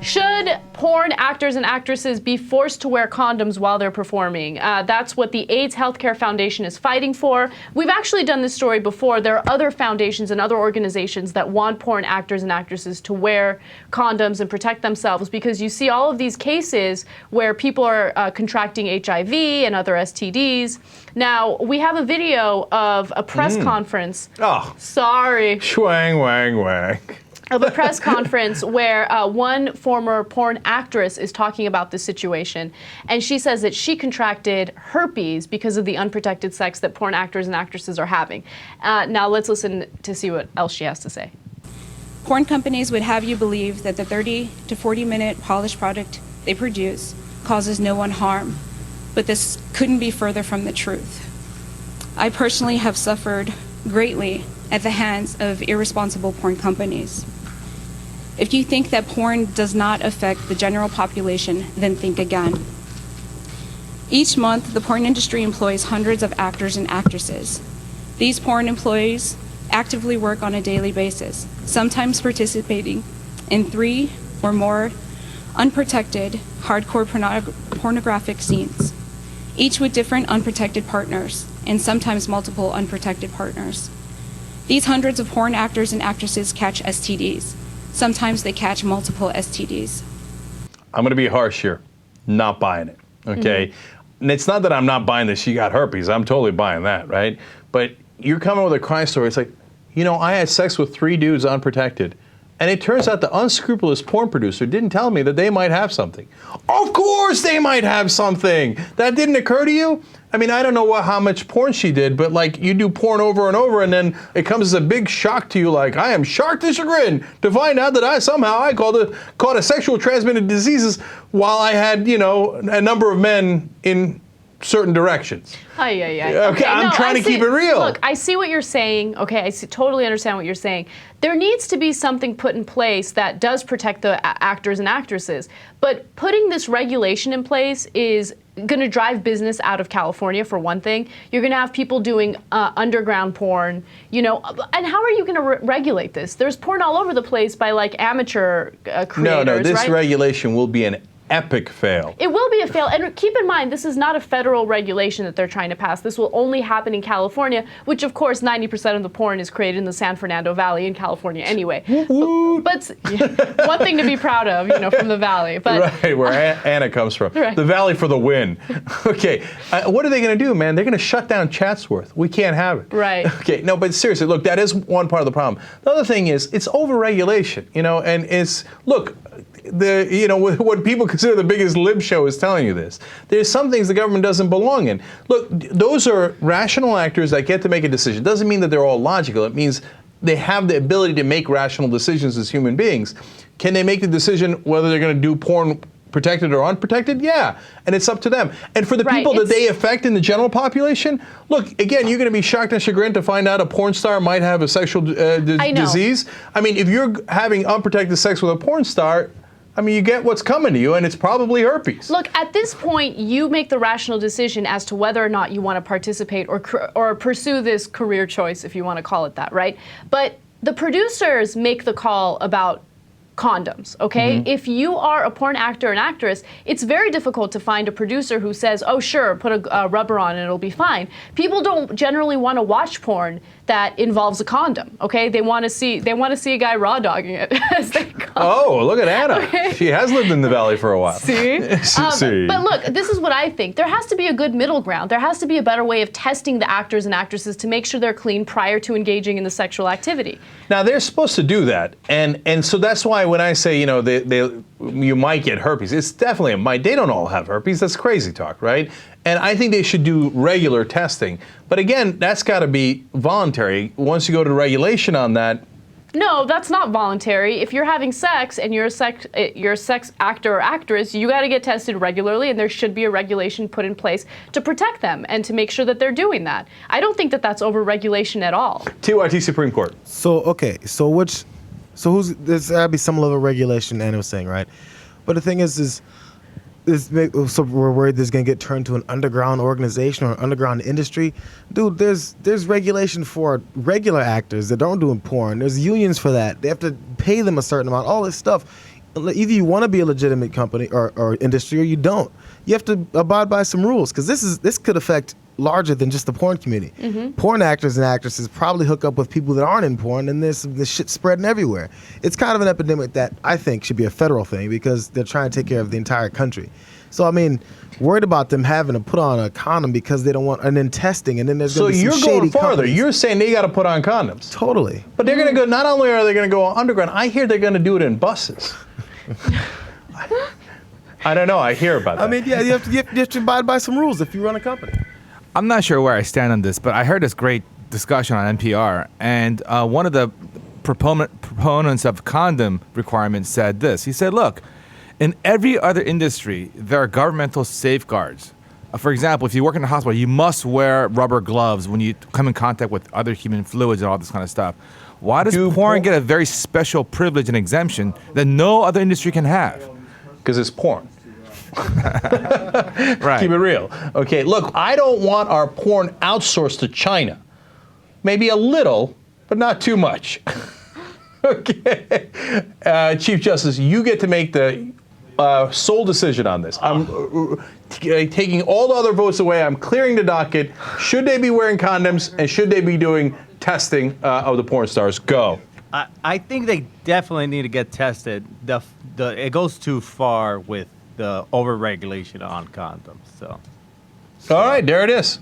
Should porn actors and actresses be forced to wear condoms while they're performing? That's what the AIDS Healthcare Foundation is fighting for. We've actually done this story before. There are other foundations and other organizations that want porn actors and actresses to wear condoms and protect themselves, because you see all of these cases where people are contracting HIV and other STDs. Now, we have a video of a press conference. Oh. Sorry. Schwang, wang, wang. Of a press conference where one former porn actress is talking about this situation, and she says that she contracted herpes because of the unprotected sex that porn actors and actresses are having. Now let's listen to see what else she has to say. Porn companies would have you believe that the 30 to 40-minute polished product they produce causes no one harm, but this couldn't be further from the truth. I personally have suffered greatly at the hands of irresponsible porn companies. If you think that porn does not affect the general population, then think again. Each month, the porn industry employs hundreds of actors and actresses. These porn employees actively work on a daily basis, sometimes participating in 3 or more unprotected, hardcore pornographic scenes, each with different unprotected partners, and sometimes multiple unprotected partners. These hundreds of porn actors and actresses catch STDs. Sometimes they catch multiple STDs. I'm going to be harsh here. Not buying it, okay? And it's not that I'm not buying that she got herpes. I'm totally buying that, right? But you're coming with a crime story. It's like, you know, I had sex with 3 dudes unprotected. And it turns out the unscrupulous porn producer didn't tell me that they might have something. Of course they might have something. That didn't occur to you? I mean, I don't know how much porn she did, but like you do porn over and over, and then it comes as a big shock to you, like I am shocked to chagrin to find out that I caught a sexual transmitted diseases while I had, you know, a number of men in certain directions. Okay, I'm trying to keep it real. Look, I see what you're saying. Okay, I totally understand what you're saying. There needs to be something put in place that does protect the actors and actresses. But putting this regulation in place is going to drive business out of California, for one thing. You're going to have people doing underground porn, you know, and how are you going to regulate this? There's porn all over the place by like amateur creators, No, this right? regulation will be an epic fail. It will be a fail. And keep in mind, this is not a federal regulation that they're trying to pass. This will only happen in California, which of course 90% of the porn is created in the San Fernando Valley in California anyway. But yeah, one thing to be proud of, you know, from the Valley. But, right, where Anna comes from. Right. The Valley for the win. Okay, what are they going to do, man? They're going to shut down Chatsworth. We can't have it. Right. Okay, no, but seriously, look, that is one part of the problem. The other thing is, it's over-regulation, you know, and it's, look, what people consider the biggest lib show is telling you this. There's some things the government doesn't belong in. Look, those are rational actors that get to make a decision. Doesn't mean that they're all logical. It means they have the ability to make rational decisions as human beings. Can they make the decision whether they're going to do porn protected or unprotected? Yeah, and it's up to them. And for the people that they affect in the general population, look, again, you're going to be shocked and chagrined to find out a porn star might have a sexual disease. I mean, if you're having unprotected sex with a porn star, I mean, you get what's coming to you, and it's probably herpes. Look, at this point, you make the rational decision as to whether or not you want to participate or pursue this career choice, if you want to call it that, right? But the producers make the call about condoms, okay? If you are a porn actor and actress, it's very difficult to find a producer who says, oh, sure, put a rubber on and it'll be fine. People don't generally want to watch porn that involves a condom, okay? They want to see a guy raw dogging it, as they call it. Oh, look at Anna. Okay. She has lived in the Valley for a while. See? But look, this is what I think. There has to be a good middle ground. There has to be a better way of testing the actors and actresses to make sure they're clean prior to engaging in the sexual activity. Now, they're supposed to do that, and so that's why when I say, you know, you might get herpes, it's definitely a might. They don't all have herpes. That's crazy talk, right? And I think they should do regular testing. But again, that's got to be voluntary. Once you go to regulation on that. No, that's not voluntary. If you're having sex and you're a sex actor or actress, you got to get tested regularly, and there should be a regulation put in place to protect them and to make sure that they're doing that. I don't think that that's over-regulation at all. TYT Supreme Court. So, okay, so there's got to be some level of regulation, Anna was saying, right? But the thing is so we're worried this is going to get turned to an underground organization or an underground industry. Dude, there's regulation for regular actors that don't do porn. There's unions for that. They have to pay them a certain amount, all this stuff. Either you want to be a legitimate company or industry, or you don't. You have to abide by some rules, because this could affect larger than just the porn community. Porn actors and actresses probably hook up with people that aren't in porn, and there's this shit spreading everywhere. It's kind of an epidemic that I think should be a federal thing, because they're trying to take care of the entire country. So, I mean, worried about them having to put on a condom because they don't want, and then testing, and then there's going to be some So shady you're going farther. companies. You're saying they got to put on condoms. Totally. But they're going to go, not only are they going to go underground, I hear they're going to do it in buses. I don't know. I hear about that. I mean, yeah, you have to abide by some rules if you run a company. I'm not sure where I stand on this, but I heard this great discussion on NPR, and one of the proponents of condom requirements said this. He said, look, in every other industry, there are governmental safeguards. For example, if you work in a hospital, you must wear rubber gloves when you come in contact with other human fluids and all this kind of stuff. Why does porn get a very special privilege and exemption that no other industry can have? Because it's porn. Right. Keep it real. Okay, look, I don't want our porn outsourced to China. Maybe a little, but not too much. Okay. Chief Justice, you get to make the sole decision on this. I'm taking all the other votes away. I'm clearing the docket. Should they be wearing condoms, and should they be doing testing of the porn stars? Go. I think they definitely need to get tested. It goes too far with the overregulation on condoms. So. All right, there it is.